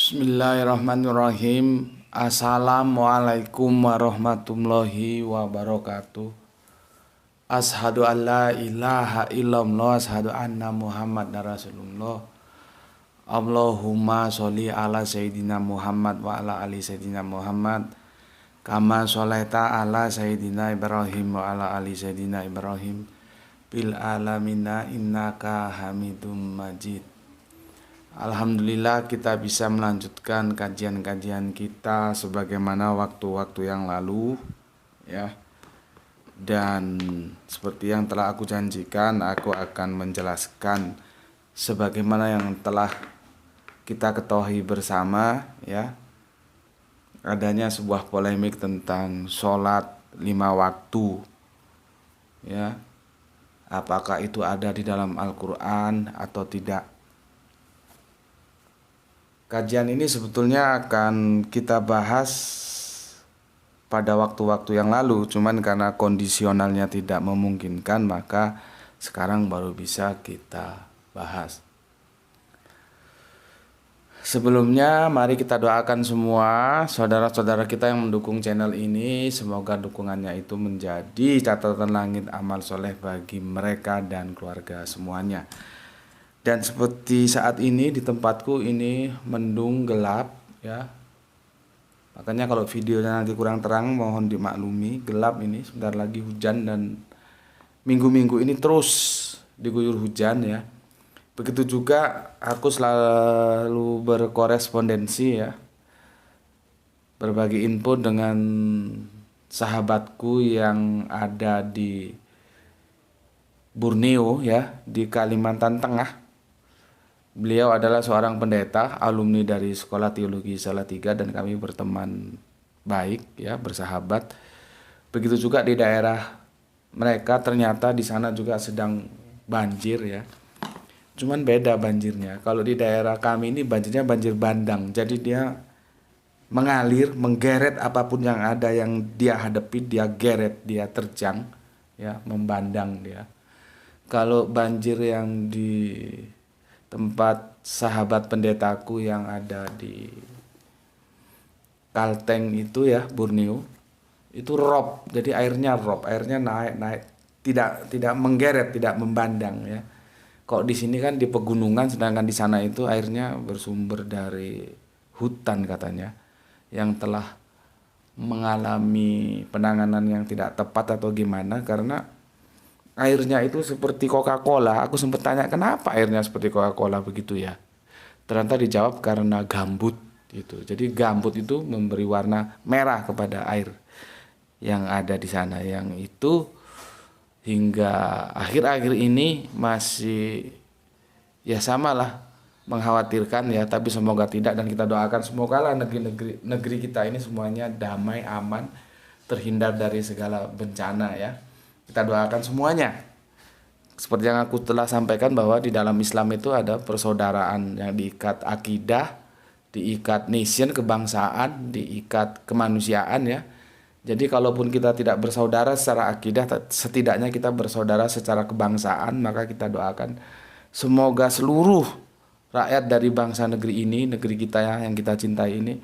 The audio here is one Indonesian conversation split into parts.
Bismillahirrahmanirrahim. Assalamualaikum warahmatullahi wabarakatuh. Ashadu an la ilaha illallah, ashadu anna Muhammad Rasulullah. Allahumma sholli ala Sayyidina Muhammad wa ala ali Sayyidina Muhammad, kama sholaita ala Sayyidina Ibrahim wa ala ali Sayyidina Ibrahim bil alamina innaka hamidum majid. Alhamdulillah kita bisa melanjutkan kajian-kajian kita sebagaimana waktu-waktu yang lalu ya. Dan seperti yang telah aku janjikan, aku akan menjelaskan sebagaimana yang telah kita ketahui bersama ya. Adanya sebuah polemik tentang sholat 5 waktu ya. Apakah itu ada di dalam Al-Quran atau tidak? Kajian ini sebetulnya akan kita bahas pada waktu-waktu yang lalu, cuman karena kondisionalnya tidak memungkinkan, maka sekarang baru bisa kita bahas. Sebelumnya mari kita doakan semua saudara-saudara kita yang mendukung channel ini, semoga dukungannya itu menjadi catatan langit amal soleh bagi mereka dan keluarga semuanya. Dan seperti saat ini di tempatku ini mendung gelap ya. Makanya kalau videonya nanti kurang terang mohon dimaklumi, gelap ini, sebentar lagi hujan dan minggu-minggu ini terus diguyur hujan ya. Begitu juga aku selalu berkorespondensi ya, berbagi info dengan sahabatku yang ada di Borneo ya, di Kalimantan Tengah. Beliau adalah seorang pendeta, alumni dari Sekolah Teologi Salatiga, dan kami berteman baik ya, bersahabat. Begitu juga di daerah mereka, ternyata di sana juga sedang banjir ya. Cuman beda banjirnya. Kalau di daerah kami ini banjirnya banjir bandang. Jadi dia mengalir, menggeret apapun yang ada yang dia hadapi, dia geret, dia terjang ya, membandang dia. Kalau banjir yang di tempat sahabat pendetaku yang ada di Kalteng itu ya, Borneo, itu rob, jadi airnya rob, airnya naik, tidak menggeret, tidak membandang ya. Kok di sini kan di pegunungan, sedangkan di sana itu airnya bersumber dari hutan katanya, yang telah mengalami penanganan yang tidak tepat atau gimana, karena airnya itu seperti Coca-Cola. Aku sempat tanya kenapa airnya seperti Coca-Cola begitu ya. Ternyata dijawab karena gambut gitu. Jadi gambut itu memberi warna merah kepada air yang ada di sana. Yang itu hingga akhir-akhir ini masih ya samalah mengkhawatirkan ya. Tapi semoga tidak, dan kita doakan semoga lah negeri kita ini semuanya damai, aman, terhindar dari segala bencana ya. Kita doakan semuanya. Seperti yang aku telah sampaikan bahwa di dalam Islam itu ada persaudaraan yang diikat akidah, diikat nation, kebangsaan, diikat kemanusiaan ya. Jadi kalaupun kita tidak bersaudara secara akidah, setidaknya kita bersaudara secara kebangsaan. Maka kita doakan semoga seluruh rakyat dari bangsa negeri ini, negeri kita yang kita cintai ini,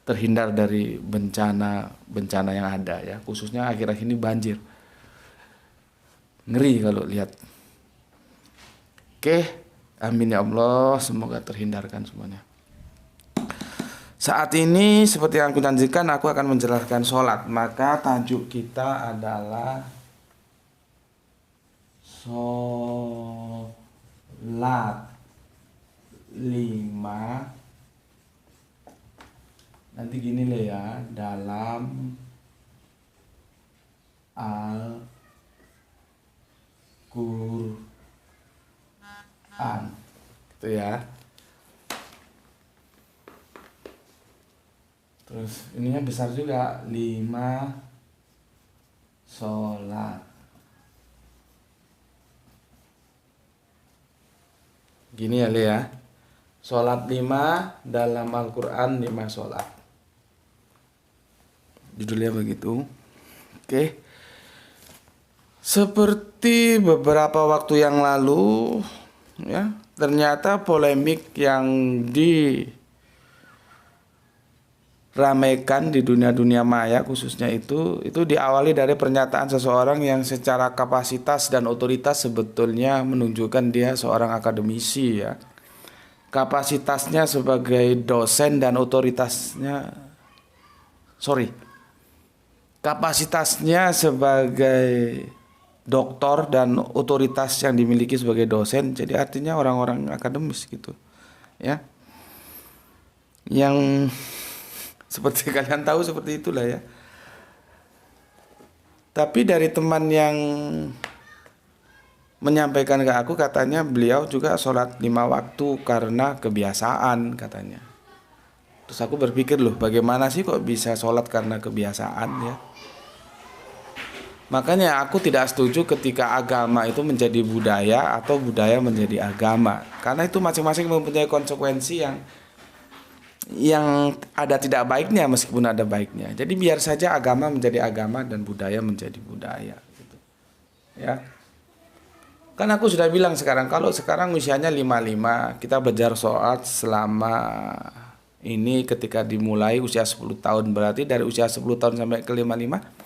terhindar dari bencana yang ada ya. Khususnya akhir-akhir ini banjir. Ngeri kalau lihat. Oke, amin ya Allah, semoga terhindarkan semuanya. Saat ini seperti yang aku janjikan, aku akan menjelaskan sholat. Maka tajuk kita adalah sholat 5. Nanti gini lah ya, dalam Quran gitu ya. Terus ininya besar juga, 5 sholat. Gini ya Le ya. Sholat 5 dalam Al-Quran, 5 sholat. Judulnya begitu. Oke. Seperti beberapa waktu yang lalu ya, ternyata polemik yang ramaikan di dunia maya khususnya itu diawali dari pernyataan seseorang yang secara kapasitas dan otoritas sebetulnya menunjukkan dia seorang akademisi ya. Kapasitasnya sebagai dosen dan kapasitasnya sebagai doktor dan otoritas yang dimiliki sebagai dosen, jadi artinya orang-orang akademis gitu ya, yang seperti kalian tahu seperti itulah ya. Tapi dari teman yang menyampaikan ke aku, katanya beliau juga sholat 5 waktu karena kebiasaan katanya. Terus aku berpikir, loh bagaimana sih kok bisa sholat karena kebiasaan ya. Makanya aku tidak setuju ketika agama itu menjadi budaya atau budaya menjadi agama, karena itu masing-masing mempunyai konsekuensi yang ada tidak baiknya meskipun ada baiknya. Jadi biar saja agama menjadi agama dan budaya menjadi budaya gitu. Ya. Kan aku sudah bilang sekarang, kalau sekarang usianya 55, kita belajar sholat selama ini ketika dimulai usia 10 tahun, berarti dari usia 10 tahun sampai ke 55.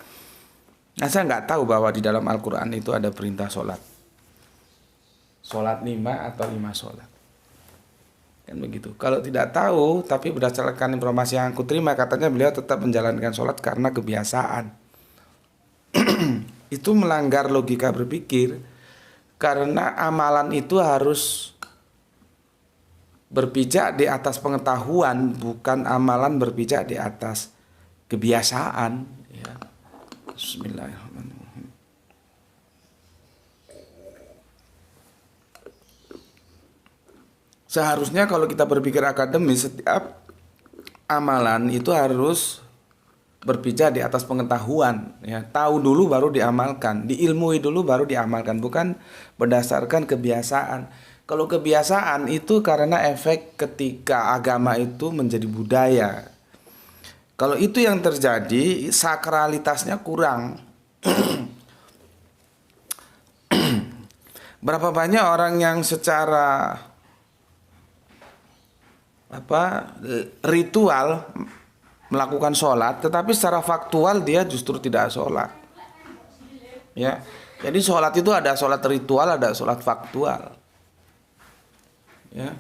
Nah, saya nggak tahu bahwa di dalam Al-Quran itu ada perintah sholat. Sholat 5 atau 5 sholat. Kan begitu. Kalau tidak tahu, tapi berdasarkan informasi yang aku terima, katanya beliau tetap menjalankan sholat karena kebiasaan. Itu melanggar logika berpikir, karena amalan itu harus berpijak di atas pengetahuan, bukan amalan berpijak di atas kebiasaan. Ya. Bismillahirrahmanirrahim. Seharusnya kalau kita berpikir akademis, setiap amalan itu harus berpijak di atas pengetahuan, ya. Tahu dulu baru diamalkan, diilmui dulu baru diamalkan, bukan berdasarkan kebiasaan. Kalau kebiasaan itu karena efek ketika agama itu menjadi budaya. Kalau itu yang terjadi, sakralitasnya kurang. Berapa banyak orang yang secara ritual melakukan sholat, tetapi secara faktual dia justru tidak sholat. Ya, jadi sholat itu ada sholat ritual, ada sholat faktual. Ya,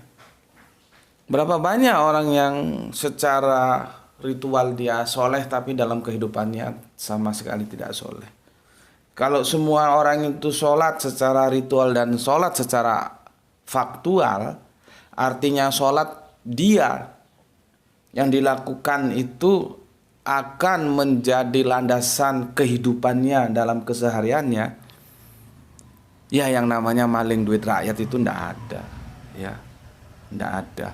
berapa banyak orang yang secara ritual dia soleh, tapi dalam kehidupannya sama sekali tidak soleh. Kalau semua orang itu sholat secara ritual dan sholat secara faktual, artinya sholat dia yang dilakukan itu akan menjadi landasan kehidupannya dalam kesehariannya. Ya, yang namanya maling duit rakyat itu ndak ada, ya, ndak ada.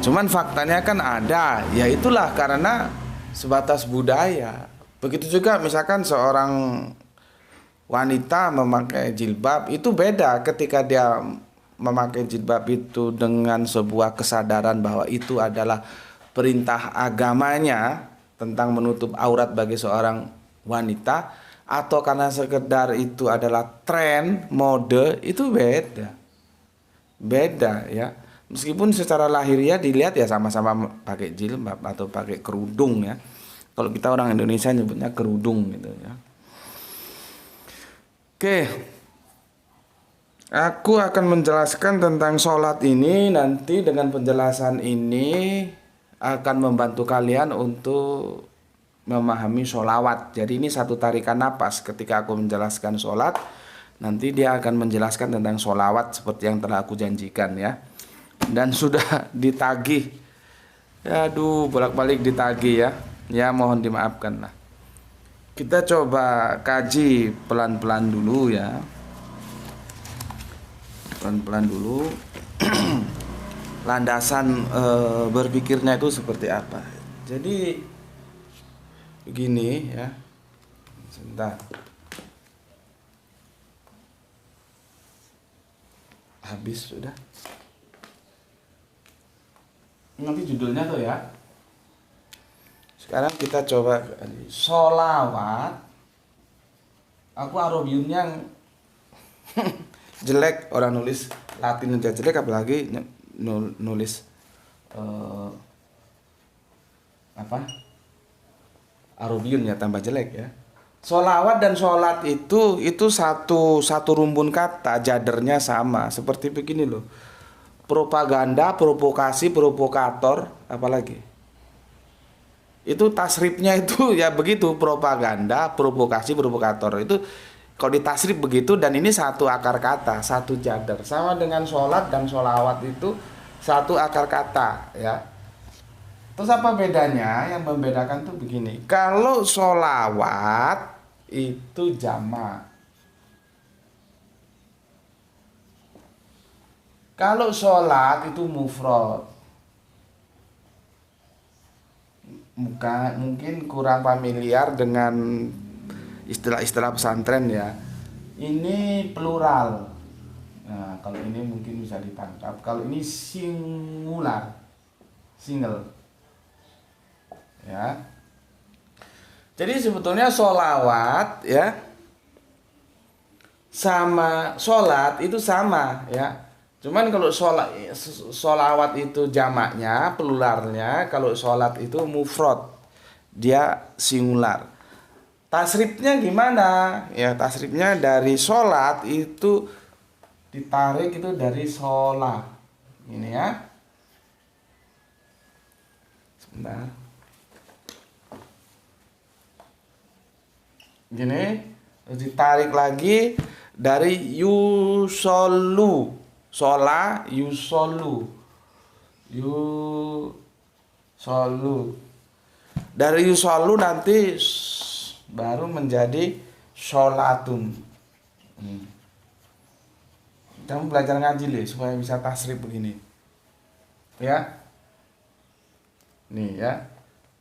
Cuman faktanya kan ada, ya itulah karena sebatas budaya. Begitu juga misalkan seorang wanita memakai jilbab, itu beda ketika dia memakai jilbab itu dengan sebuah kesadaran bahwa itu adalah perintah agamanya tentang menutup aurat bagi seorang wanita, atau karena sekedar itu adalah tren, mode, itu beda. Beda ya. Meskipun secara lahiriah dilihat ya sama-sama pakai jilbab atau pakai kerudung ya. Kalau kita orang Indonesia nyebutnya kerudung gitu ya. Oke. Aku akan menjelaskan tentang sholat ini nanti. Dengan penjelasan ini akan membantu kalian untuk memahami sholawat. Jadi ini satu tarikan napas ketika aku menjelaskan sholat. Nanti dia akan menjelaskan tentang sholawat seperti yang telah aku janjikan ya. Dan sudah ditagih, aduh bolak-balik ditagih ya. Ya mohon dimaafkan lah. Kita coba kaji pelan-pelan dulu ya. Pelan-pelan dulu. Landasan berpikirnya itu seperti apa. Jadi begini ya. Sebentar. Habis sudah. Nanti judulnya tuh ya. Sekarang kita coba sholawat. Aku Arabiunnya jelek, orang nulis Latin aja jelek, apalagi nulis apa? Arubiun ya, tambah jelek ya. Sholawat dan sholat itu satu rumpun kata, jadernya sama. Seperti begini loh. Propaganda, provokasi, provokator, apalagi. Itu tasrifnya itu ya begitu, propaganda, provokasi, provokator. Itu kalau ditasrif begitu, dan ini satu akar kata, satu jader. Sama dengan sholat dan sholawat itu satu akar kata ya. Terus apa bedanya? Yang membedakan tuh begini. Kalau sholawat itu jamak. Kalau sholat itu mufrad. Mungkin kurang familiar dengan istilah-istilah pesantren ya. Ini plural. Nah, kalau ini mungkin bisa ditangkap. Kalau ini singular, single. Ya. Jadi sebetulnya sholawat ya sama sholat itu sama ya. Cuman kalau sholawat itu jamaknya, pluralnya, kalau sholat itu mufrad, dia singular. Tasrifnya gimana? Ya tasrifnya dari sholat itu ditarik itu dari sholat. Ini ya. Sebentar. Gini, terus ditarik lagi dari yusolu, shola yusolu, yusolu. Dari yusolu nanti baru menjadi sholatun. Kamu belajar ngaji deh supaya bisa tasrif begini, ya. Nih ya,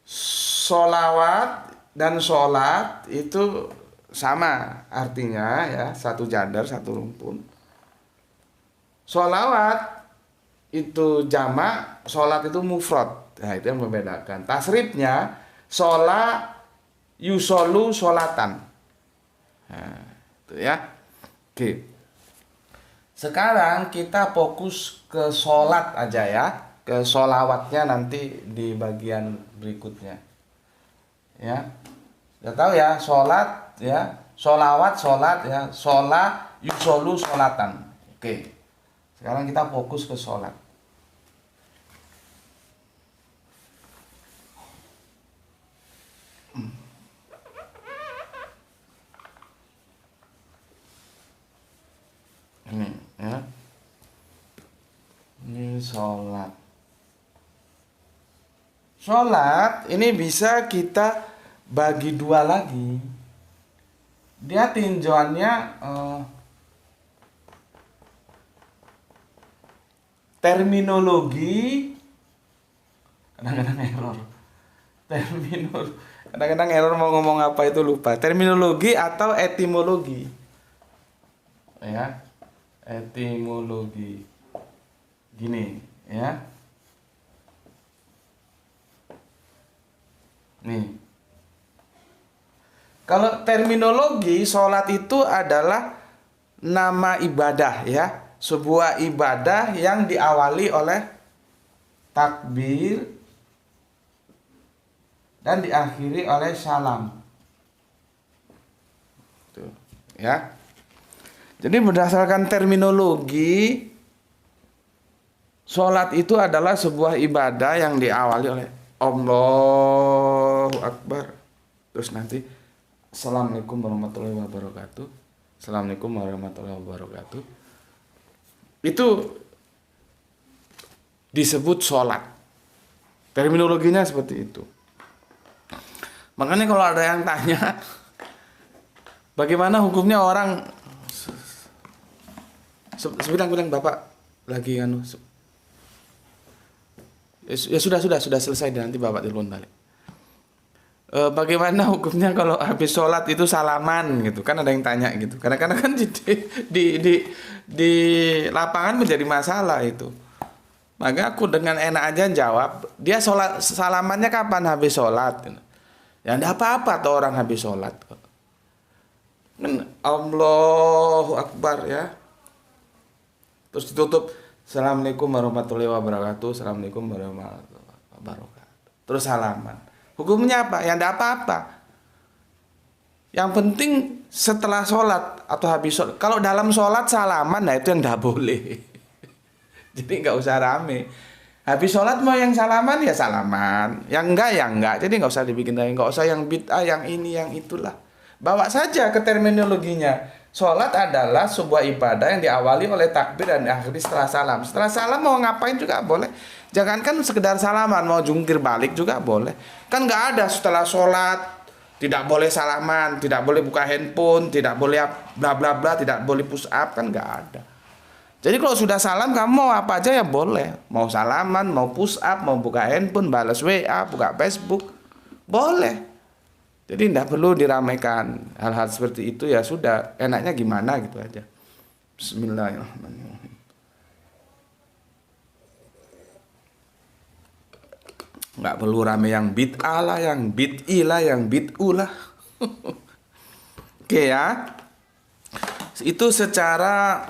sholawat dan sholat itu sama artinya ya, satu jader, satu rumpun. Sholawat itu jamak, sholat itu mufrad. Nah itu yang membedakan. Tasrifnya sholat yusolu sholatan. Nah, itu ya. Oke. Sekarang kita fokus ke sholat aja ya. Ke sholawatnya nanti di bagian berikutnya. Ya. Sudah tahu ya, sholat ya, sholawat sholat ya, sholat yusolu sholatan. Oke. Sekarang kita fokus ke sholat. Ini ya. Ini sholat. Sholat ini bisa kita bagi dua lagi. Dia tinjauannya terminologi, kadang-kadang error. Kadang-kadang error mau ngomong apa itu lupa. Terminologi atau etimologi. Ya. Etimologi. Gini, ya. Nih. Kalau terminologi, sholat itu adalah nama ibadah ya. Sebuah ibadah yang diawali oleh takbir dan diakhiri oleh salam. Tuh, ya. Jadi berdasarkan terminologi, sholat itu adalah sebuah ibadah yang diawali oleh Allahu Akbar. Terus nanti Assalamualaikum warahmatullahi wabarakatuh. Assalamualaikum warahmatullahi wabarakatuh. Itu disebut sholat. Terminologinya seperti itu. Makanya kalau ada yang tanya, bagaimana hukumnya orang sebilang Bapak lagi ya sudah selesai dan nanti Bapak telepon balik. Bagaimana hukumnya kalau habis sholat itu salaman gitu, kan ada yang tanya gitu. Kadang-kadang kan di lapangan menjadi masalah itu. Maka aku dengan enak aja jawab, dia sholat salamannya kapan habis sholat? Ya enggak apa-apa tuh orang habis sholat. Allahu Akbar ya. Terus ditutup, Assalamualaikum warahmatullahi wabarakatuh. Assalamualaikum warahmatullahi wabarakatuh. Terus salaman. Hukumnya apa? Ya enggak apa-apa. Yang penting setelah sholat atau habis sholat. Kalau dalam sholat salaman, nah itu yang enggak boleh. Jadi nggak usah rame. Habis sholat mau yang salaman ya salaman, yang enggak ya enggak. Jadi nggak usah dibikin lagi, nggak usah yang bid'ah, yang ini, yang itulah. Bawa saja ke terminologinya. Sholat adalah sebuah ibadah yang diawali oleh takbir dan diakhiri setelah salam. Setelah salam mau ngapain juga boleh. Jangankan sekedar salaman, mau jungkir balik juga boleh. Kan nggak ada setelah sholat tidak boleh salaman, tidak boleh buka handphone, tidak boleh bla bla bla, tidak boleh push up, kan nggak ada. Jadi kalau sudah salam kamu mau apa aja ya boleh. Mau salaman, mau push up, mau buka handphone, balas WA, buka Facebook, boleh. Jadi tidak perlu diramaikan hal-hal seperti itu, ya sudah, enaknya gimana gitu aja. Bismillahirrahmanirrahim. Nggak perlu rame yang bid'ah lah, yang bid'i lah, yang bid'u lah. Oke ya. Itu secara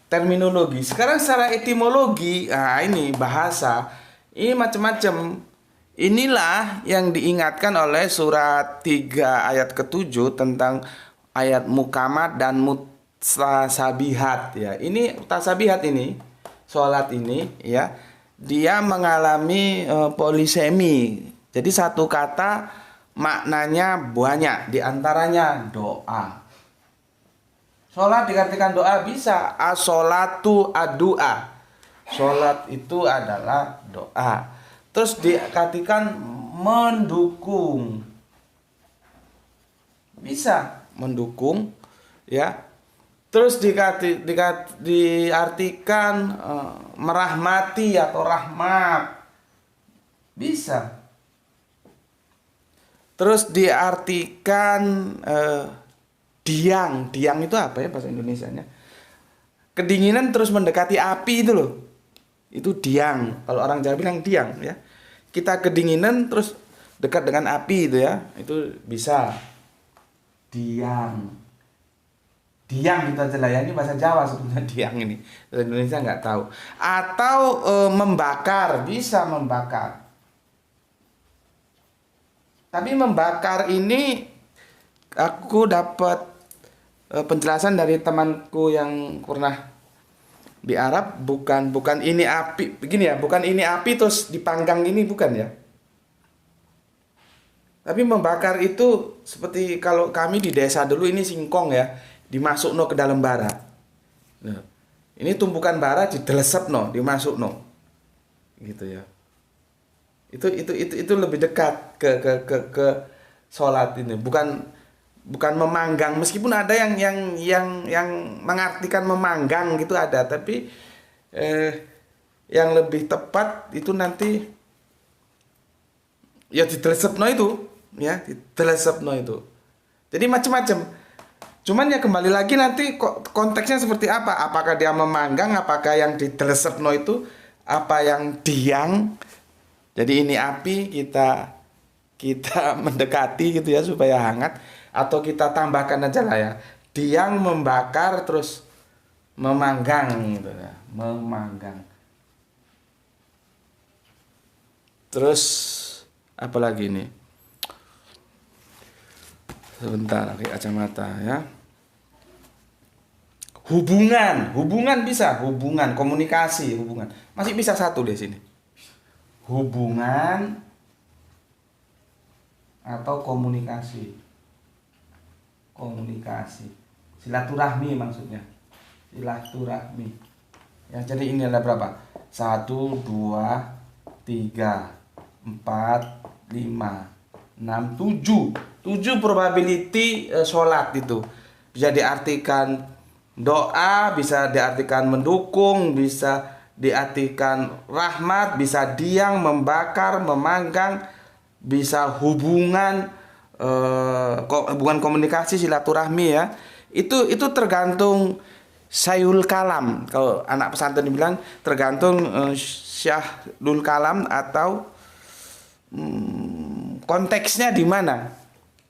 terminologi. Sekarang secara etimologi, nah ini bahasa, ini macam-macam. Inilah yang diingatkan oleh surat 3 ayat ke-7 tentang ayat mukamat dan mutasabihat ya. Ini mutasabihat ini, sholat ini ya, dia mengalami polisemi. Jadi satu kata maknanya banyak, diantaranya doa. Sholat dikatakan doa bisa, as-sholatu ad-du'a. Sholat itu adalah doa. Terus dikatakan mendukung, bisa mendukung ya. Terus diartikan merahmati atau rahmat, bisa. Terus diartikan diang itu apa ya bahasa Indonesianya? Kedinginan terus mendekati api itu loh. Itu diang. Kalau orang Jawa bilang diang ya. Kita kedinginan terus dekat dengan api itu ya. Itu bisa. Diang. Diang gitu aja lah ya. Ini bahasa Jawa sebetulnya diang ini. Bahasa Indonesia nggak tahu. Atau membakar, bisa membakar. Tapi membakar ini aku dapat penjelasan dari temanku yang pernah di Arab, bukan ini api begini ya, bukan ini api terus dipanggang ini, bukan ya. Tapi membakar itu seperti kalau kami di desa dulu ini singkong ya, dimasukno ke dalam bara. Nah, ini tumpukan bara didelesepno, dimasukno. Gitu ya. Itu lebih dekat ke sholat ini, bukan memanggang, meskipun ada yang mengartikan memanggang gitu ada, tapi yang lebih tepat itu nanti ya didelesepno itu ya, didelesepno itu. Jadi macam-macam. Cuman ya kembali lagi nanti konteksnya seperti apa? Apakah dia memanggang, apakah yang didelesepno itu apa yang diang. Jadi ini api kita mendekati gitu ya supaya hangat. Atau kita tambahkan aja lah ya, diang membakar terus memanggang gitu ya, memanggang. Terus apa lagi nih? Sebentar, pakai kacamata ya. Hubungan bisa, hubungan, komunikasi, hubungan. Masih bisa satu di sini. Hubungan atau komunikasi. Silaturahmi maksudnya, silaturahmi ya. Jadi ini ada berapa? 1, 2, 3, 4, 5, 6, 7 probability sholat itu. Bisa diartikan doa, bisa diartikan mendukung, bisa diartikan rahmat, bisa diang, membakar, memanggang, bisa hubungan komunikasi, silaturahmi ya. Itu tergantung Syahul Kalam. Kalau anak pesantren dibilang tergantung Syahlul Kalam atau konteksnya di mana.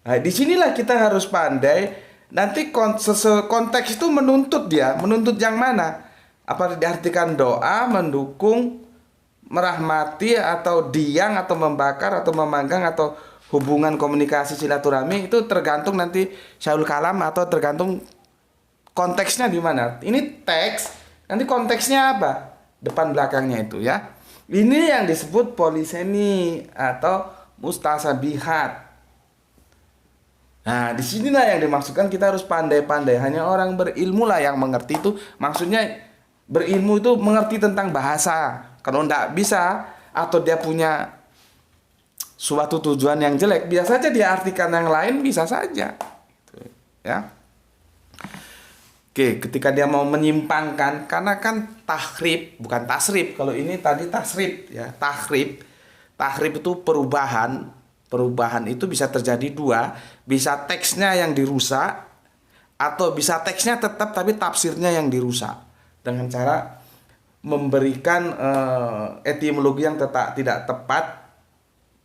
Nah, disinilah kita harus pandai. Nanti konteks itu menuntut yang mana? Apa diartikan doa, mendukung, merahmati atau diang atau membakar atau memanggang atau hubungan komunikasi silaturahmi itu tergantung nanti Syaul Kalam atau tergantung konteksnya di mana. Ini teks, nanti konteksnya apa? Depan belakangnya itu ya. Ini yang disebut polisemi atau mustasabihat. Nah, disinilah yang dimaksudkan kita harus pandai-pandai. Hanya orang berilmu lah yang mengerti itu. Maksudnya berilmu itu mengerti tentang bahasa. Kalau tidak bisa atau dia punya suatu tujuan yang jelek, biasa saja dia artikan yang lain bisa saja. Ya. Oke, ketika dia mau menyimpangkan, karena kan tahrib bukan tasrif. Kalau ini tadi tasrif ya, tahrib. Tahrib itu perubahan. Perubahan itu bisa terjadi dua, bisa teksnya yang dirusak atau bisa teksnya tetap tapi tafsirnya yang dirusak dengan cara memberikan etimologi yang tidak tepat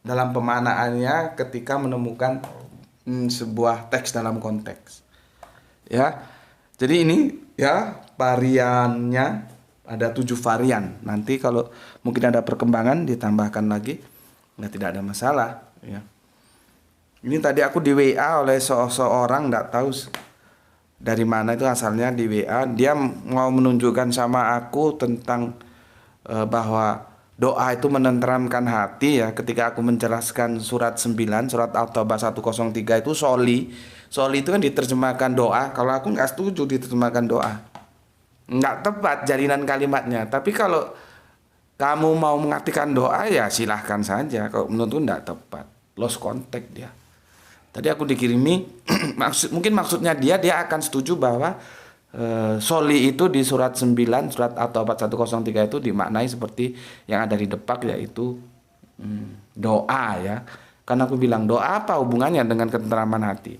dalam pemanaannya ketika menemukan sebuah teks dalam konteks. Ya. Jadi ini ya variannya ada 7 varian. Nanti kalau mungkin ada perkembangan ditambahkan lagi. Nah, tidak ada masalah ya. Ini tadi aku di WA oleh seorang enggak tahu dari mana itu asalnya di WA. Dia mau menunjukkan sama aku tentang bahwa doa itu menenteramkan hati ya. Ketika aku menjelaskan surat 9, surat At-Taubah 103 itu soli. Soli itu kan diterjemahkan doa. Kalau aku nggak setuju diterjemahkan doa. Nggak tepat jalinan kalimatnya. Tapi kalau kamu mau mengartikan doa ya silahkan saja. Kalau menurutku nggak tepat. Lost contact dia. Tadi aku dikirimi mungkin maksudnya dia akan setuju bahwa soli itu di surat 9 surat At-Taubah 103 itu dimaknai seperti yang ada di depak, yaitu doa ya. Karena aku bilang doa apa hubungannya dengan ketenteraman hati?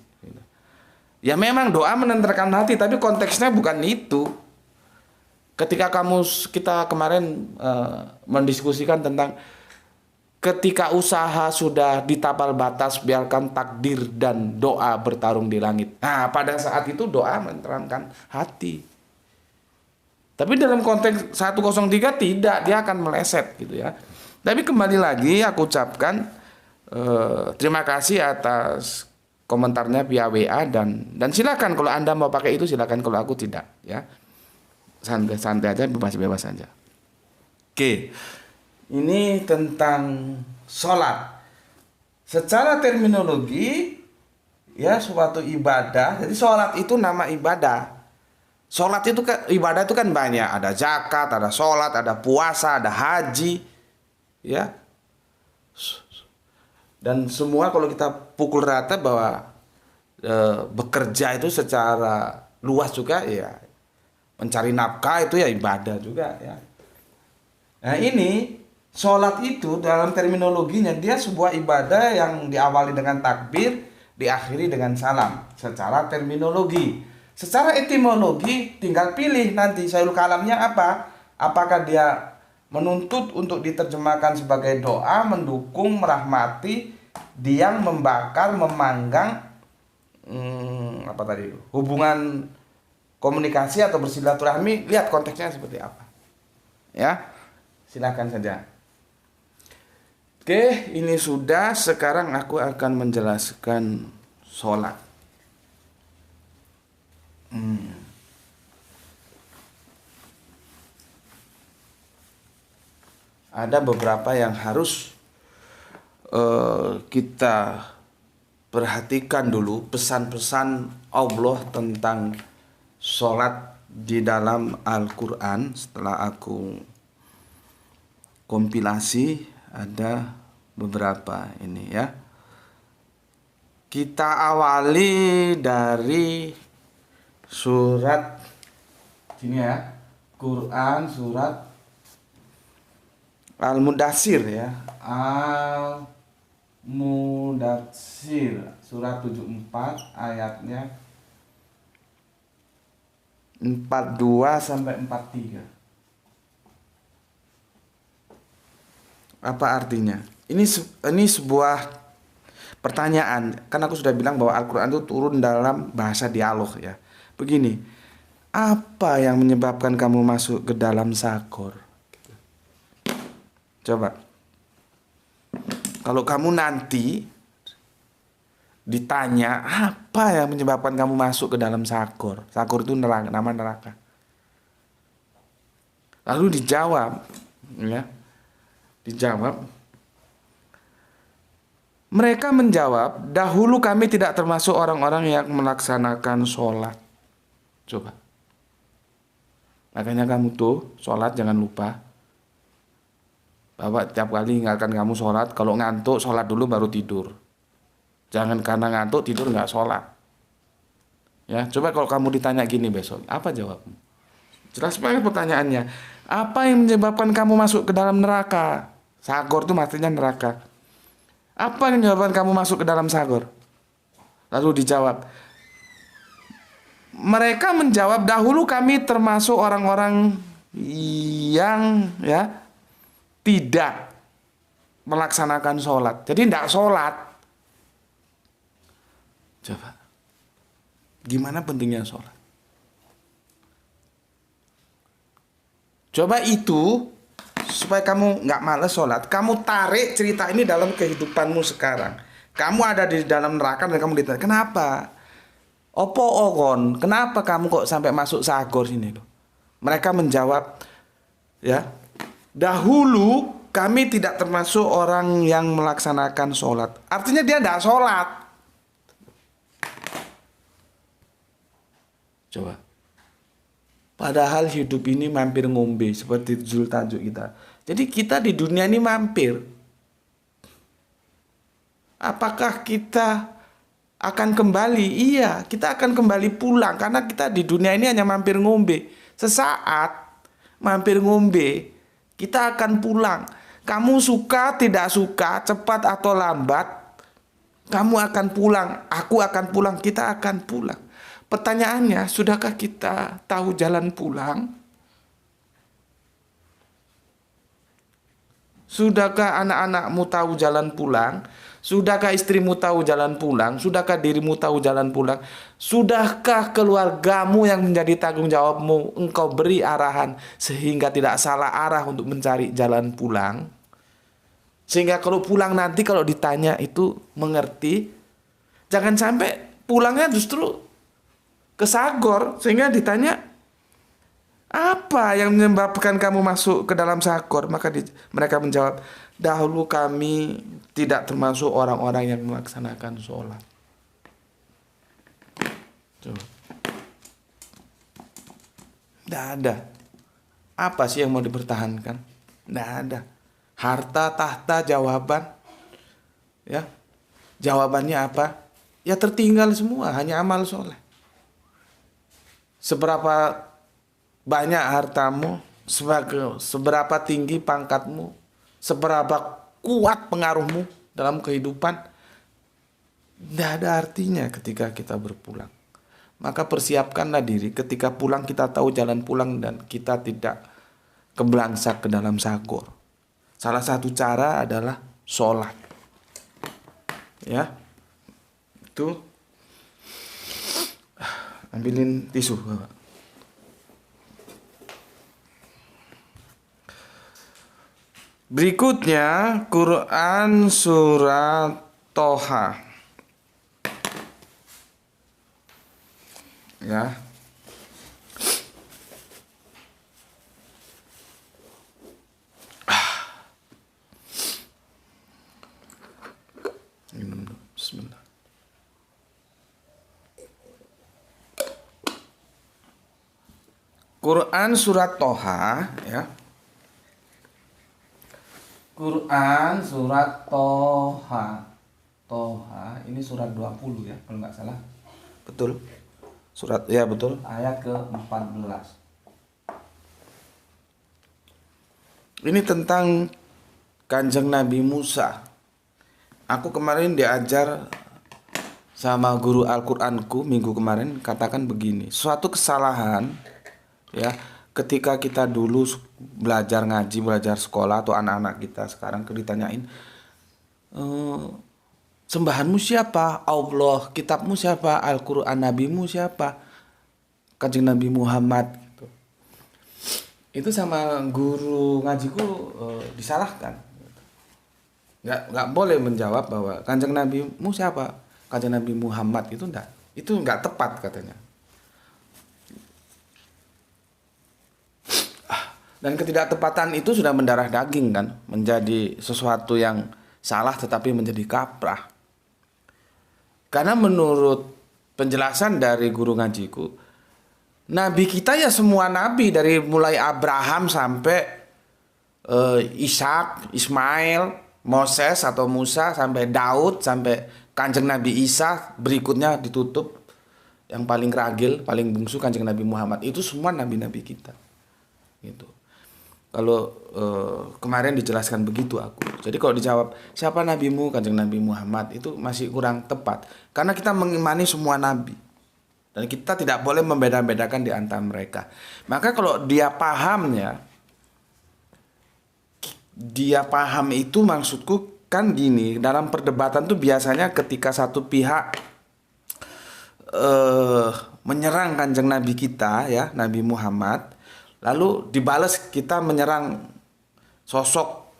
Ya memang doa menenteramkan hati, tapi konteksnya bukan itu. Ketika kita kemarin mendiskusikan tentang ketika usaha sudah di tapal batas, biarkan takdir dan doa bertarung di langit. Nah, pada saat itu doa menenteramkan hati. Tapi dalam konteks 103 tidak, dia akan meleset gitu ya. Tapi kembali lagi aku ucapkan terima kasih atas komentarnya via WA dan silakan kalau Anda mau pakai itu, silakan, kalau aku tidak ya. Santai aja, bebas saja. Oke. Ini tentang sholat. Secara terminologi ya suatu ibadah. Jadi sholat itu nama ibadah. Sholat itu kan ibadah itu kan banyak. Ada zakat, ada sholat, ada puasa, ada haji, ya. Dan semua kalau kita pukul rata bahwa bekerja itu secara luas juga ya, mencari nafkah itu ya ibadah juga ya. Nah ini sholat itu dalam terminologinya dia sebuah ibadah yang diawali dengan takbir, diakhiri dengan salam. Secara terminologi. Secara etimologi tinggal pilih nanti Syaul Kalamnya apa. Apakah dia menuntut untuk diterjemahkan sebagai doa, mendukung, merahmati, diam, membakar, memanggang, apa tadi itu, hubungan komunikasi atau bersilaturahmi. Lihat konteksnya seperti apa ya, silakan saja. Oke, ini sudah. Sekarang aku akan menjelaskan sholat. Ada beberapa yang harus kita perhatikan dulu, pesan-pesan Allah tentang sholat di dalam Al-Quran. Setelah aku kompilasi, ada beberapa ini ya. Kita awali dari surat sini ya, Quran surat Al-Mudatsir ya. Al-Mudatsir surat 74 ayatnya 42 sampai 43. Apa artinya? Ini sebuah pertanyaan. Kan aku sudah bilang bahwa Al-Quran itu turun dalam bahasa dialog ya. Begini, apa yang menyebabkan kamu masuk ke dalam sakor? Coba. Kalau kamu nanti ditanya apa yang menyebabkan kamu masuk ke dalam Sagor. Sagor itu neraka, nama neraka. Lalu dijawab, ya. Dijawab. Mereka menjawab, dahulu kami tidak termasuk orang-orang yang melaksanakan sholat. Coba. Makanya kamu tuh sholat jangan lupa. Bapak tiap kali ingatkan kamu sholat, kalau ngantuk sholat dulu baru tidur. Jangan karena ngantuk tidur nggak sholat. Ya, coba kalau kamu ditanya gini besok, apa jawabmu? Jelas banget pertanyaannya. Apa yang menyebabkan kamu masuk ke dalam neraka? Sagor itu maksudnya neraka. Apa yang menyebabkan kamu masuk ke dalam Sagor? Lalu dijawab. Mereka menjawab, dahulu kami termasuk orang-orang yang tidak melaksanakan sholat. Jadi tidak sholat. Coba. Gimana pentingnya sholat? Coba itu, supaya kamu nggak males sholat, kamu tarik cerita ini dalam kehidupanmu sekarang. Kamu ada di dalam neraka dan kamu ditanya, kenapa? Opo okon, kenapa kamu kok sampai masuk Sagor sini loh? Mereka menjawab, ya, dahulu kami tidak termasuk orang yang melaksanakan sholat. Artinya dia tidak sholat. Coba. Padahal hidup ini mampir ngombe, seperti judul tajuk kita. Jadi kita di dunia ini mampir. Apakah kita akan kembali? Iya, kita akan kembali pulang. Karena kita di dunia ini hanya mampir ngombe. Sesaat mampir ngombe, kita akan pulang. Kamu suka tidak suka, cepat atau lambat, kamu akan pulang, aku akan pulang, kita akan pulang. Pertanyaannya, sudahkah kita tahu jalan pulang? Sudahkah anak-anakmu tahu jalan pulang? Sudahkah istrimu tahu jalan pulang? Sudahkah dirimu tahu jalan pulang? Sudahkah keluargamu yang menjadi tanggung jawabmu engkau beri arahan sehingga tidak salah arah untuk mencari jalan pulang? Sehingga kalau pulang nanti kalau ditanya itu mengerti. Jangan sampai pulangnya justru ke Sagor sehingga ditanya apa yang menyebabkan kamu masuk ke dalam Sagor? Maka mereka menjawab, dahulu kami tidak termasuk orang-orang yang melaksanakan sholat. Coba. Tidak ada. Apa sih yang mau dipertahankan? Tidak ada. Harta, tahta, jawaban. Ya, jawabannya apa? Ya tertinggal semua, hanya amal soleh. Seberapa banyak hartamu, seberapa tinggi pangkatmu, seberapa kuat pengaruhmu dalam kehidupan, tidak ada artinya ketika kita berpulang. Maka persiapkanlah diri ketika pulang kita tahu jalan pulang dan kita tidak kebelangsak ke dalam Sagor. Salah satu cara adalah sholat. Ya, itu ambilin tisu, Bapak. Berikutnya Quran surat Toha. Ya. Minum dulu. Bismillah. Quran surat Toha, ya. Quran surat Toha. Toha ini surat 20 ya, kalau nggak salah. Betul. Surat, ya betul, ayat ke-14. Ini tentang Kanjeng Nabi Musa. Aku kemarin diajar sama guru Al-Qur'anku minggu kemarin, katakan begini, suatu kesalahan ya, ketika kita dulu belajar ngaji, belajar sekolah, atau anak-anak kita sekarang ditanyain, sembahanmu siapa? Allah. Kitabmu siapa? Al-Quran. Nabimu siapa? Kanjeng Nabi Muhammad gitu. itu sama guru ngajiku disalahkan. Nggak boleh menjawab bahwa Kanjeng Nabimu siapa? Kanjeng Nabi Muhammad itu enggak. Itu nggak tepat katanya. Dan ketidaktepatan itu sudah mendarah daging kan, menjadi sesuatu yang salah tetapi menjadi kaprah. Karena menurut penjelasan dari guru ngajiku, nabi kita ya semua nabi dari mulai Abraham sampai Ishak, Ismail, Moses atau Musa sampai Daud sampai Kanjeng Nabi Isa, berikutnya ditutup yang paling keragil, paling bungsu Kanjeng Nabi Muhammad. Itu semua nabi-nabi kita. Gitu. Kalau kemarin dijelaskan begitu aku. Jadi kalau dijawab siapa nabimu Kanjeng Nabi Muhammad, itu masih kurang tepat. Karena kita mengimani semua nabi. Dan kita tidak boleh membeda-bedakan di antara mereka. Maka kalau dia paham itu maksudku kan gini, dalam perdebatan tuh biasanya ketika satu pihak menyerang Kanjeng Nabi kita ya, Nabi Muhammad, lalu dibalas kita menyerang sosok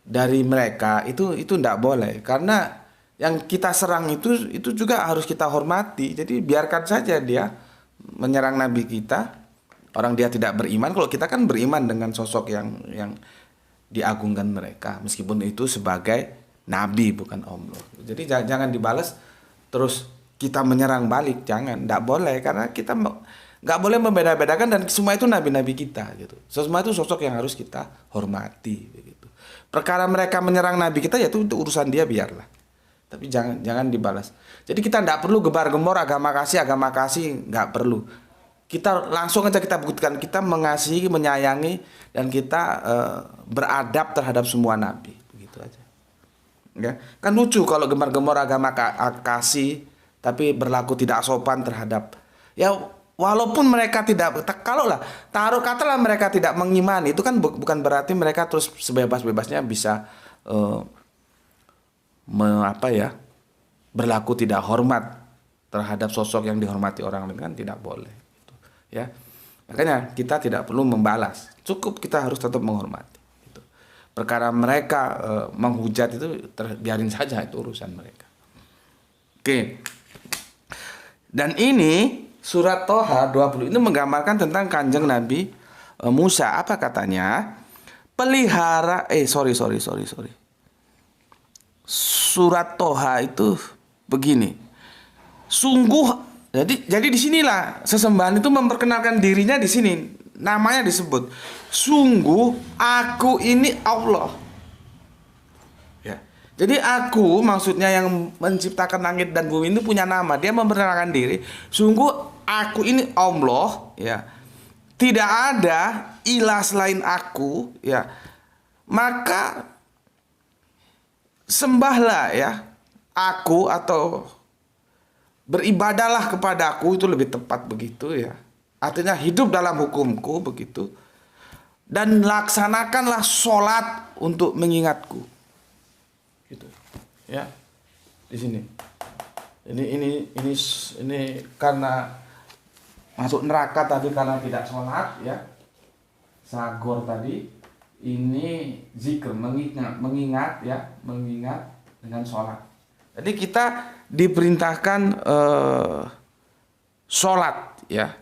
dari mereka, itu tidak boleh, karena yang kita serang itu juga harus kita hormati. Jadi biarkan saja dia menyerang Nabi kita, orang dia tidak beriman. Kalau kita kan beriman dengan sosok yang diagungkan mereka, meskipun itu sebagai nabi bukan Allah. Jadi jangan dibalas terus kita menyerang balik, jangan, tidak boleh, karena kita nggak boleh membeda-bedakan dan semua itu nabi-nabi kita gitu. Semua itu sosok yang harus kita hormati begitu. Perkara mereka menyerang nabi kita ya itu urusan dia, biarlah. Tapi jangan dibalas. Jadi kita tidak perlu gebar-gembor agama kasih, nggak perlu. Kita langsung aja kita buktikan kita mengasihi, menyayangi, dan kita beradab terhadap semua nabi, begitu aja. Ya, kan lucu kalau gemar-gemor agama kasih tapi berlaku tidak sopan terhadap, ya walaupun mereka tidak, kalau lah taruh katalah mereka tidak mengimani, itu kan bukan berarti mereka terus sebebas-bebasnya bisa berlaku tidak hormat terhadap sosok yang dihormati orang lain, kan tidak boleh gitu, ya. Makanya kita tidak perlu membalas, cukup kita harus tetap menghormati gitu. Perkara mereka menghujat itu biarin saja, itu urusan mereka. Oke. Dan ini surat Toha 20 ini menggambarkan tentang Kanjeng Nabi Musa. Apa katanya? Sorry. Surat Toha itu begini. Sungguh, jadi disinilah sesembahan itu memperkenalkan dirinya di sini. Namanya disebut. Sungguh aku ini Allah. Ya. Jadi aku maksudnya yang menciptakan langit dan bumi itu punya nama. Dia memperkenalkan diri. Sungguh aku ini Allah. Ya. Tidak ada ilah selain aku. Ya. Maka sembahlah ya aku, atau beribadalah kepadaku, itu lebih tepat begitu ya. Artinya hidup dalam hukumku begitu. Dan laksanakanlah sholat untuk mengingatku. Gitu. Ya. Di sini. Ini karena masuk neraka tadi karena tidak sholat ya. Sagor tadi. Ini zikr, mengingat dengan sholat. Jadi kita diperintahkan sholat ya,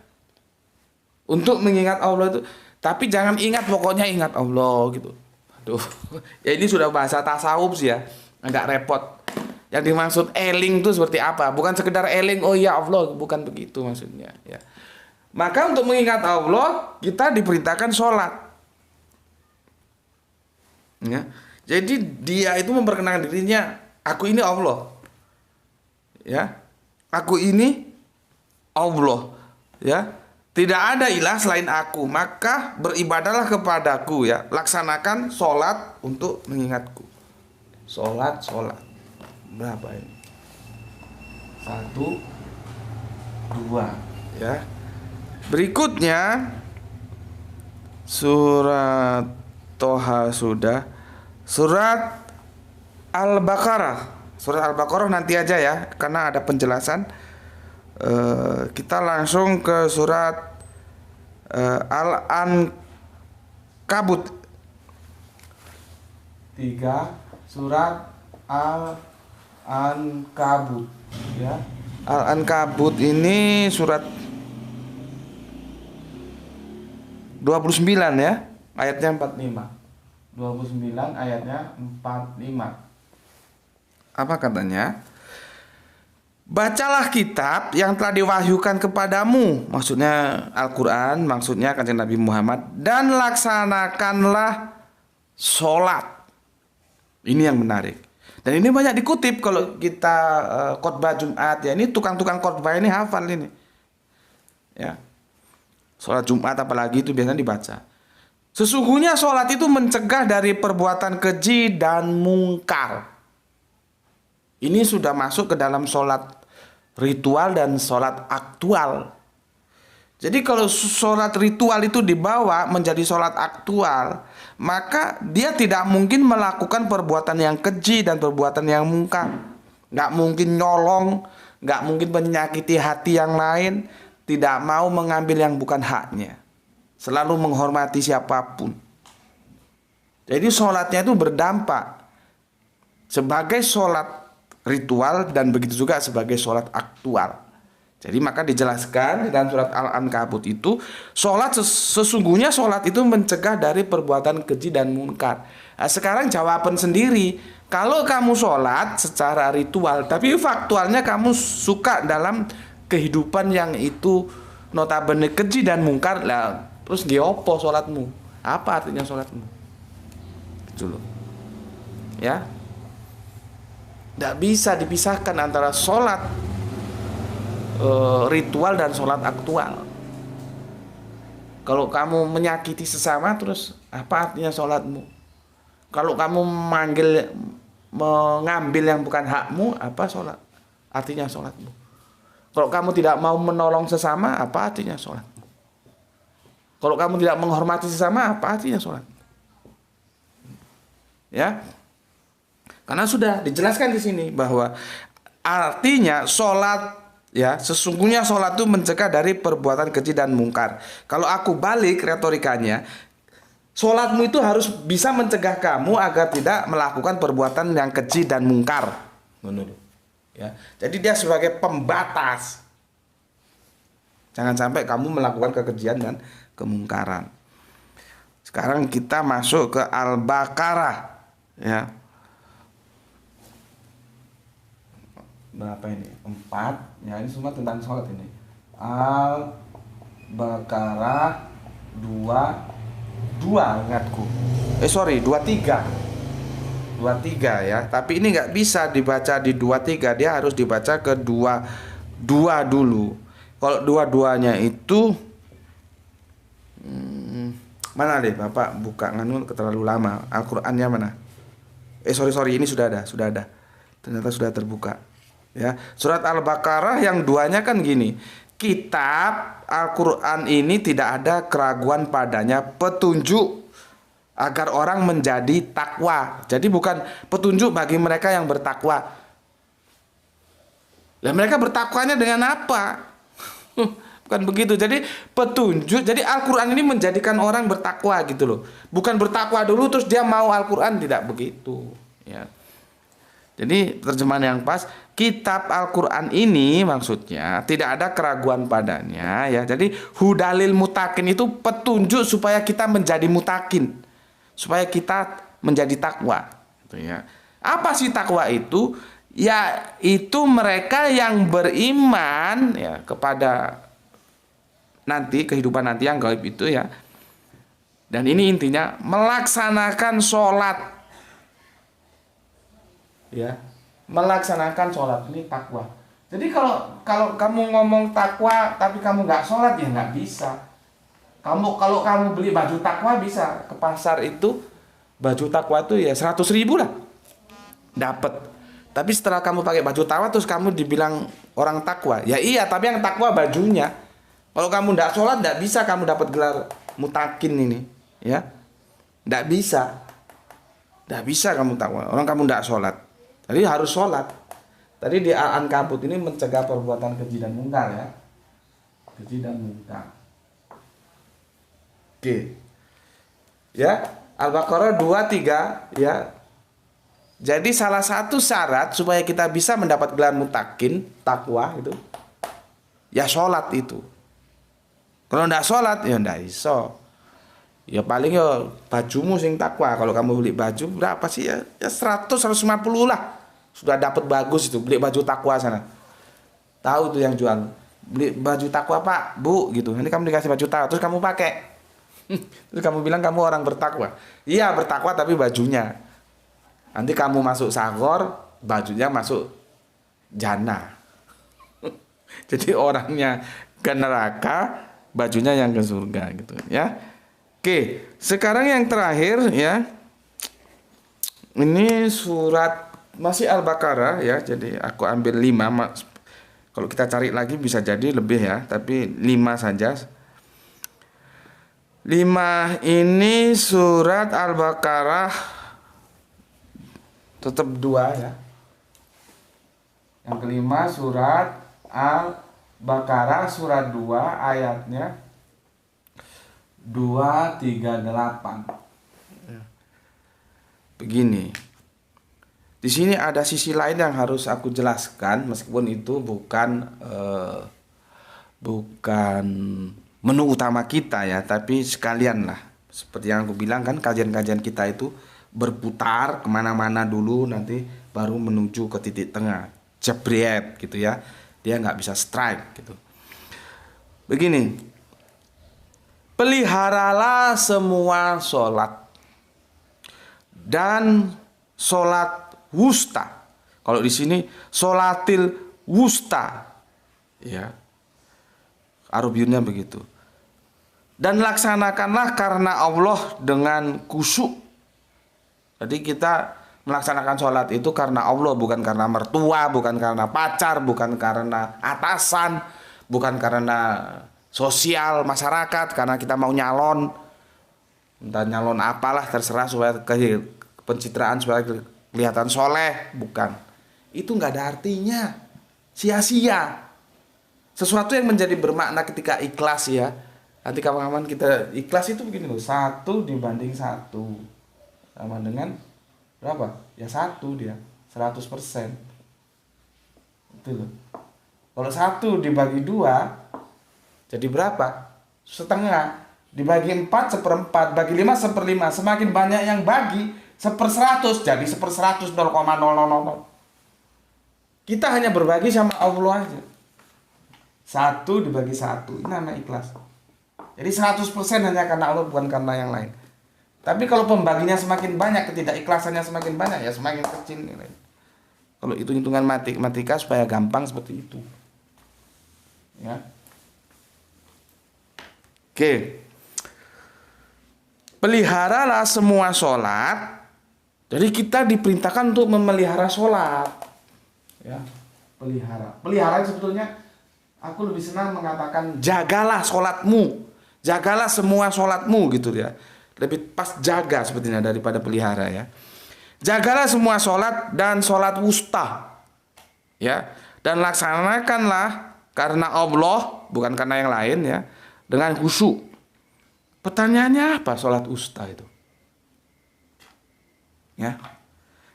untuk mengingat Allah itu. Tapi jangan ingat pokoknya ingat Allah gitu. Aduh, ya ini sudah bahasa tasawuf sih ya, agak repot. Yang dimaksud eling itu seperti apa? Bukan sekedar eling, oh ya Allah, bukan begitu maksudnya ya. Maka untuk mengingat Allah kita diperintahkan sholat. Ya. Jadi dia itu memperkenalkan dirinya, aku ini Allah. Ya. Aku ini Allah. Ya. Tidak ada ilah selain aku, maka beribadahlah kepadaku ya. Laksanakan sholat untuk mengingatku. Sholat. Berapa ini? 1, 2 ya. Berikutnya surat Toha sudah. Surat Al-Baqarah. Surat Al-Baqarah nanti aja ya, karena ada penjelasan. Kita langsung ke surat Kabut. 3. Surat Al-Ankabut, ya. Al-Ankabut ini surat 29 ya, ayatnya 45. 29 ayatnya 45. Apa katanya? Bacalah kitab yang telah diwahyukan kepadamu, maksudnya Al-Quran, maksudnya Kanjeng Nabi Muhammad, dan laksanakanlah sholat. Ini yang menarik. Dan ini banyak dikutip kalau kita khotbah Jumat, ya. Ini tukang-tukang khotbah ini hafal ini, ya. Sholat Jumat apalagi itu biasanya dibaca. Sesungguhnya sholat itu mencegah dari perbuatan keji dan mungkar. Ini sudah masuk ke dalam sholat ritual dan sholat aktual. Jadi kalau sholat ritual itu dibawa menjadi sholat aktual, maka dia tidak mungkin melakukan perbuatan yang keji dan perbuatan yang mungkar. Nggak mungkin nyolong, nggak mungkin menyakiti hati yang lain, tidak mau mengambil yang bukan haknya. Selalu menghormati siapapun. Jadi sholatnya itu berdampak sebagai sholat ritual dan begitu juga sebagai sholat aktual. Jadi maka dijelaskan dalam surat Al-Ankabut itu, sholat sesungguhnya sholat itu mencegah dari perbuatan keji dan munkar. Nah, sekarang jawaban sendiri, kalau kamu sholat secara ritual tapi faktualnya kamu suka dalam kehidupan yang itu notabene keji dan munkar, lah terus diopo sholatmu? Apa artinya sholatmu? Gitu loh, ya. Tidak bisa dipisahkan antara sholat ritual dan sholat aktual. Kalau kamu menyakiti sesama, terus apa artinya sholatmu? Kalau kamu mengambil yang bukan hakmu, apa sholat? Artinya sholatmu. Kalau kamu tidak mau menolong sesama, apa artinya sholatmu? Kalau kamu tidak menghormati sesama, apa artinya sholat? Ya. Karena sudah dijelaskan di sini bahwa artinya sholat, ya, sesungguhnya sholat itu mencegah dari perbuatan keji dan mungkar. Kalau aku balik retorikanya, sholatmu itu harus bisa mencegah kamu agar tidak melakukan perbuatan yang keji dan mungkar. Menurut, ya. Jadi dia sebagai pembatas. Jangan sampai kamu melakukan kekejian dan kemungkaran. Sekarang kita masuk ke Al-Baqarah, ya. Berapa ini? 4. Ya, ini semua tentang sholat ini. Al-Baqarah 22 ingatku. 23. 23 ya. Tapi ini nggak bisa dibaca di 23, dia harus dibaca ke 22 dulu. Kalau dua-duanya itu mana deh Bapak buka nganu terlalu lama. Al-Qur'annya mana? Sorry, ini sudah ada. Ternyata sudah terbuka. Ya, surat Al-Baqarah yang 2-nya kan gini. Kitab Al-Qur'an ini tidak ada keraguan padanya, petunjuk agar orang menjadi takwa. Jadi bukan petunjuk bagi mereka yang bertakwa. Dan mereka bertakwanya dengan apa? Bukan begitu. Jadi petunjuk. Jadi Al-Qur'an ini menjadikan orang bertakwa gitu loh. Bukan bertakwa dulu terus dia mau Al-Qur'an, tidak begitu, ya. Jadi terjemahan yang pas, kitab Al-Qur'an ini maksudnya tidak ada keraguan padanya, ya. Jadi hudalil mutakin itu petunjuk supaya kita menjadi mutakin, supaya kita menjadi takwa, gitu ya. Apa sih takwa itu? Ya, itu mereka yang beriman, ya, kepada nanti kehidupan nanti yang gaib itu, ya. Dan ini intinya melaksanakan sholat, ya, melaksanakan sholat ini takwa. Jadi kalau kamu ngomong takwa tapi kamu nggak sholat, ya nggak bisa. Kalau kamu beli baju takwa bisa ke pasar itu, baju takwa itu ya 100.000 lah dapat. Tapi setelah kamu pakai baju takwa terus kamu dibilang orang takwa, ya iya, tapi yang takwa bajunya. Kalau kamu nggak sholat, nggak bisa kamu dapat gelar mutakin ini, ya, nggak bisa kamu takwa. Orang kamu nggak sholat. Jadi harus sholat. Tadi di Al-Ankabut ini mencegah perbuatan keji dan mungkar, ya. Keji dan mungkar. Oke. Ya, Al-Baqarah 23 ya. Jadi salah satu syarat supaya kita bisa mendapat gelar mutakin, takwa itu, ya sholat itu. Kalau ndak sholat ya ndak iso. Ya paling ya bajumu sing takwa. Kalau kamu beli baju berapa sih ya? Ya 100-150 lah. Sudah dapat bagus itu, beli baju takwa sana. Tahu tuh yang jual. Beli baju takwa, Pak, Bu, gitu. Nanti kamu dikasih baju takwa terus kamu pakai. Terus kamu bilang kamu orang bertakwa. Iya, bertakwa tapi bajunya. Nanti kamu masuk sahur, bajunya masuk jannah. Jadi orangnya ke neraka, bajunya yang ke surga gitu ya. Oke, sekarang yang terakhir ya. Ini surat masih Al-Baqarah ya. Jadi aku ambil 5. Kalau kita cari lagi bisa jadi lebih ya, tapi 5 saja. 5 ini surat Al-Baqarah tetap 2 ya. Yang kelima surat Al-Baqarah surat 2 ayatnya 238. Begini. Di sini ada sisi lain yang harus aku jelaskan meskipun itu bukan menu utama kita ya, tapi sekalian lah. Seperti yang aku bilang kan, kajian-kajian kita itu berputar kemana-mana dulu, nanti baru menuju ke titik tengah, jebret gitu ya. Dia nggak bisa strike gitu. Begini, peliharalah semua sholat dan sholat wusta. Kalau di sini sholatil wusta, ya, Arabiunnya begitu. Dan laksanakanlah karena Allah dengan khusyuk. Jadi kita melaksanakan sholat itu karena Allah, bukan karena mertua, bukan karena pacar, bukan karena atasan, bukan karena sosial masyarakat, karena kita mau nyalon, entah nyalon apalah terserah supaya pencitraan supaya kelihatan soleh, bukan. Itu nggak ada artinya, sia-sia. Sesuatu yang menjadi bermakna ketika ikhlas ya. Nanti kawan-kawan kita ikhlas itu begini loh, 1:1 sama dengan berapa? Ya 1 dia 100%. Itu loh. Kalau 1 dibagi 2 jadi berapa? Setengah. Dibagi 4 seperempat, bagi 5 seperlima. Semakin banyak yang bagi 1/100 jadi 1/100 0,000. Kita hanya berbagi sama Allah aja. 1 dibagi 1 ini namanya ikhlas. Jadi 100% hanya karena Allah, bukan karena yang lain. Tapi kalau pembaginya semakin banyak, ketidakikhlasannya semakin banyak, ya semakin kecil nilai. Kalau itu hitungan matematika supaya gampang seperti itu. Ya. Oke. Peliharalah semua sholat. Jadi kita diperintahkan untuk memelihara sholat. Ya, pelihara. Pelihara sebetulnya aku lebih senang mengatakan jagalah sholatmu. Jagalah semua sholatmu gitu ya. Lebih pas jaga sepertinya daripada pelihara ya. Jagalah semua sholat dan sholat wusta. Ya. Dan laksanakanlah karena Allah, bukan karena yang lain ya. Dengan khusyuk. Pertanyaannya apa sholat wusta itu? Ya.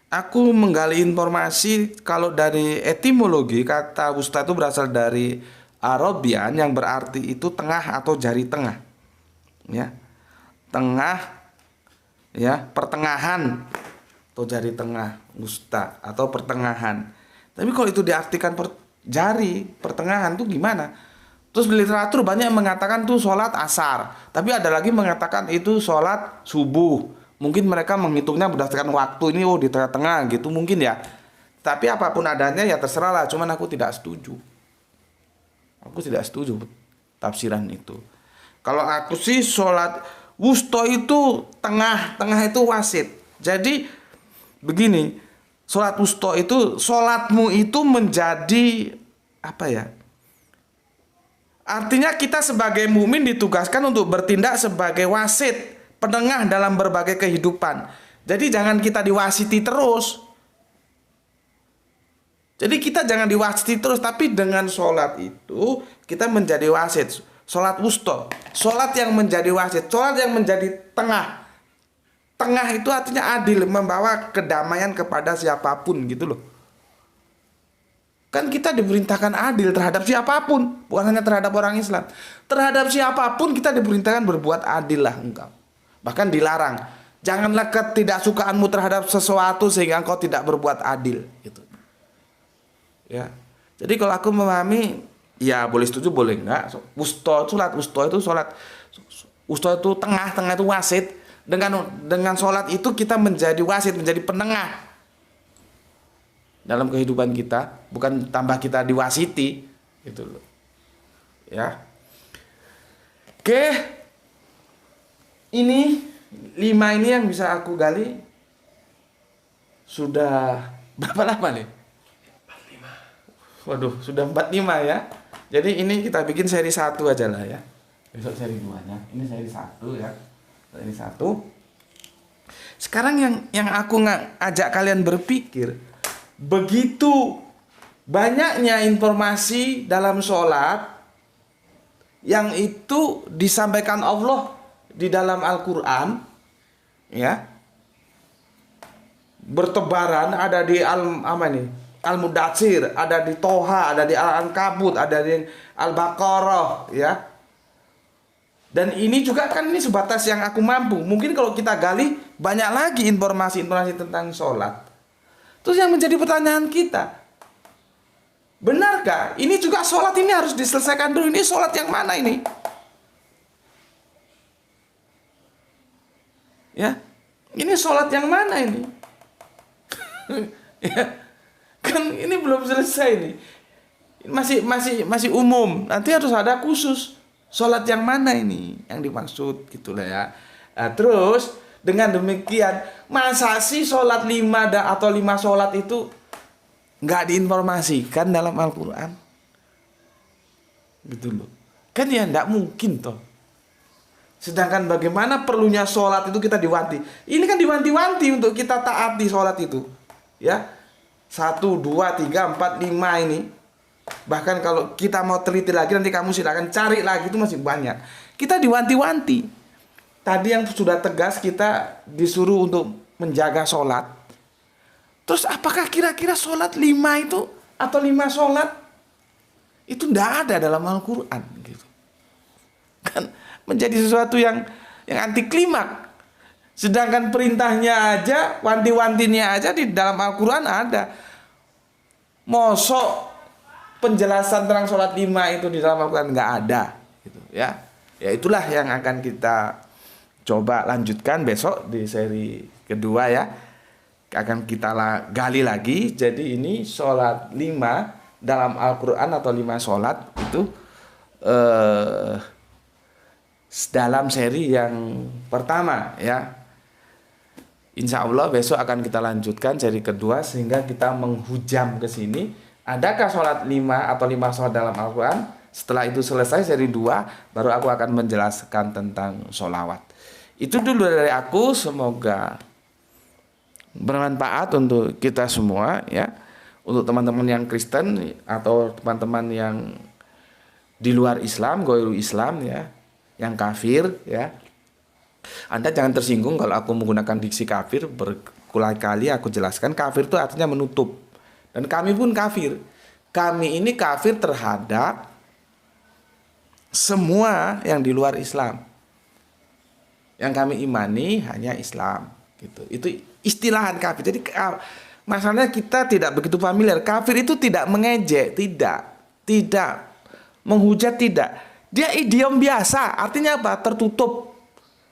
Aku menggali informasi kalau dari etimologi kata wusta itu berasal dari Arabian yang berarti itu tengah atau jari tengah. Ya. Tengah ya, pertengahan atau jari tengah, wusta atau pertengahan. Tapi kalau itu diartikan jari pertengahan tuh gimana? Terus di literatur banyak yang mengatakan tuh sholat asar, tapi ada lagi mengatakan itu sholat subuh. Mungkin mereka menghitungnya berdasarkan waktu ini, oh di tengah-tengah gitu mungkin ya. Tapi apapun adanya ya terserah lah, cuman aku tidak setuju. Aku tidak setuju tafsiran itu. Kalau aku sih sholat wusta itu tengah itu wasit. Jadi begini, sholat wusta itu sholatmu itu menjadi apa ya? Artinya kita sebagai mukmin ditugaskan untuk bertindak sebagai wasit, penengah dalam berbagai kehidupan. Jadi jangan kita diwasiti terus. Jadi kita jangan diwasiti terus, tapi dengan sholat itu kita menjadi wasit. Sholat wusta, sholat yang menjadi wasit, sholat yang menjadi tengah. Tengah itu artinya adil, membawa kedamaian kepada siapapun gitu loh. Kan kita diperintahkan adil terhadap siapapun, bukan hanya terhadap orang Islam. Terhadap siapapun kita diperintahkan berbuat adil lah engkau. Bahkan dilarang, janganlah ketidaksukaanmu terhadap sesuatu sehingga engkau tidak berbuat adil gitu. Ya. Jadi kalau aku memahami, ya boleh setuju boleh enggak. Sholat wusta itu tengah itu wasit. Dengan sholat itu kita menjadi wasit, menjadi penengah dalam kehidupan kita, bukan tambah kita diwasiti gitu loh. Ya. Oke. Ini 5 ini yang bisa aku gali. Sudah berapa lama nih? 45. Waduh, sudah 45 ya. Jadi ini kita bikin seri 1 aja lah ya. Besok seri 2-nya. Ini seri 1 ya. Seri 1. Sekarang yang aku ajak kalian berpikir, begitu banyaknya informasi dalam sholat yang itu disampaikan Allah di dalam Al-Quran, ya, bertebaran, ada di Al-Mudatsir, ada di Toha, ada di Al-Ankabut, ada di Al-Baqarah, ya. Dan ini juga kan ini sebatas yang aku mampu. Mungkin kalau kita gali banyak lagi informasi-informasi tentang sholat. Terus yang menjadi pertanyaan kita, benarkah ini juga sholat ini harus diselesaikan dulu? Ini sholat yang mana ini? Ya, ini sholat yang mana ini? Ya, kan ini belum selesai nih. Masih umum. Nanti harus ada khusus. Sholat yang mana ini yang dimaksud gitulah ya. Nah, terus dengan demikian, masa sih sholat 5 atau 5 sholat itu nggak diinformasikan dalam Al-Quran? Gitu loh. Kan ya nggak mungkin toh. Sedangkan bagaimana perlunya sholat itu kita diwanti. Ini kan diwanti-wanti untuk kita taati sholat itu. Ya, 1, 2, 3, 4, 5 ini. Bahkan kalau kita mau teliti lagi, nanti kamu silakan cari lagi, itu masih banyak. Kita diwanti-wanti. Tadi yang sudah tegas kita disuruh untuk menjaga sholat. Terus apakah kira-kira sholat 5 itu atau 5 sholat itu tidak ada dalam Al-Quran gitu. Kan menjadi sesuatu yang anti klimak. Sedangkan perintahnya aja, wanti-wantinya aja di dalam Al-Quran ada. Mosok penjelasan tentang sholat 5 itu di dalam Al-Quran nggak ada gitu ya. Ya itulah yang akan kita coba lanjutkan besok di seri kedua ya. Akan kita gali lagi. Jadi ini sholat 5 dalam Al-Quran atau 5 sholat itu dalam seri yang pertama ya. Insya Allah besok akan kita lanjutkan seri kedua sehingga kita menghujam ke sini. Adakah sholat 5 atau 5 sholat dalam Al-Quran? Setelah itu selesai seri 2, baru aku akan menjelaskan tentang sholawat. Itu dulu dari aku, semoga bermanfaat untuk kita semua ya. Untuk teman-teman yang Kristen atau teman-teman yang di luar Islam, goiru Islam ya, yang kafir ya. Anda jangan tersinggung kalau aku menggunakan diksi kafir. Berkali-kali aku jelaskan, kafir itu artinya menutup. Dan kami pun kafir. Kami ini kafir terhadap semua yang di luar Islam. Yang kami imani hanya Islam gitu. Itu istilahan kafir. Jadi masalahnya kita tidak begitu familiar. Kafir itu tidak mengejek, tidak menghujat, tidak. Dia idiom biasa. Artinya apa? Tertutup.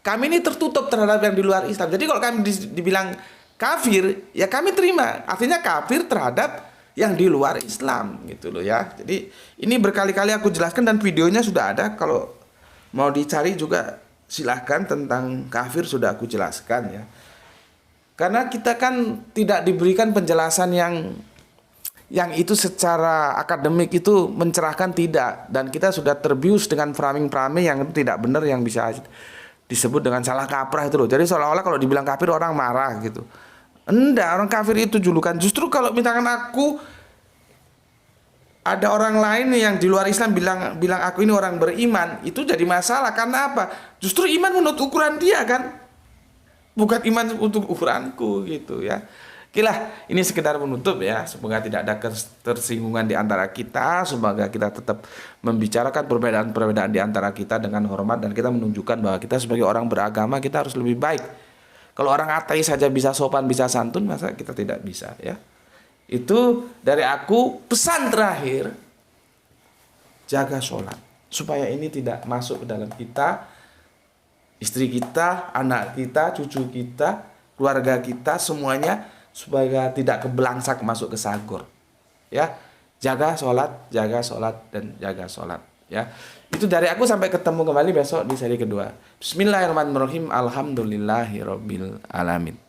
Kami ini tertutup terhadap yang di luar Islam. Jadi kalau kami dibilang kafir, ya kami terima. Artinya kafir terhadap yang di luar Islam gitu loh ya. Jadi ini berkali-kali aku jelaskan dan videonya sudah ada. Kalau mau dicari juga silahkan, tentang kafir sudah aku jelaskan ya. Karena kita kan tidak diberikan penjelasan yang itu secara akademik itu mencerahkan, tidak. Dan kita sudah terbius dengan framing-framing yang itu tidak benar, yang bisa disebut dengan salah kaprah itu loh. Jadi seolah-olah kalau dibilang kafir orang marah gitu. Enggak, orang kafir itu julukan. Justru kalau misalkan ada orang lain yang di luar Islam bilang aku ini orang beriman, itu jadi masalah. Karena apa? Justru iman menurut ukuran dia kan. bukan iman untuk ukuranku gitu ya. Oke lah, ini sekedar menutup ya. Semoga tidak ada ketersinggungan di antara kita. Semoga kita tetap membicarakan perbedaan-perbedaan di antara kita dengan hormat, dan kita menunjukkan bahwa kita sebagai orang beragama kita harus lebih baik. Kalau orang ateis saja bisa sopan, bisa santun, masa kita tidak bisa ya? Itu dari aku. Pesan terakhir, jaga sholat supaya ini tidak masuk ke dalam kita, istri kita, anak kita, cucu kita, keluarga kita, semuanya, supaya tidak kebelangsak masuk ke sagor ya. Jaga sholat, dan jaga sholat ya. Itu dari aku, sampai ketemu kembali besok di seri kedua. Bismillahirrahmanirrahim. Alhamdulillahirabbil alamin.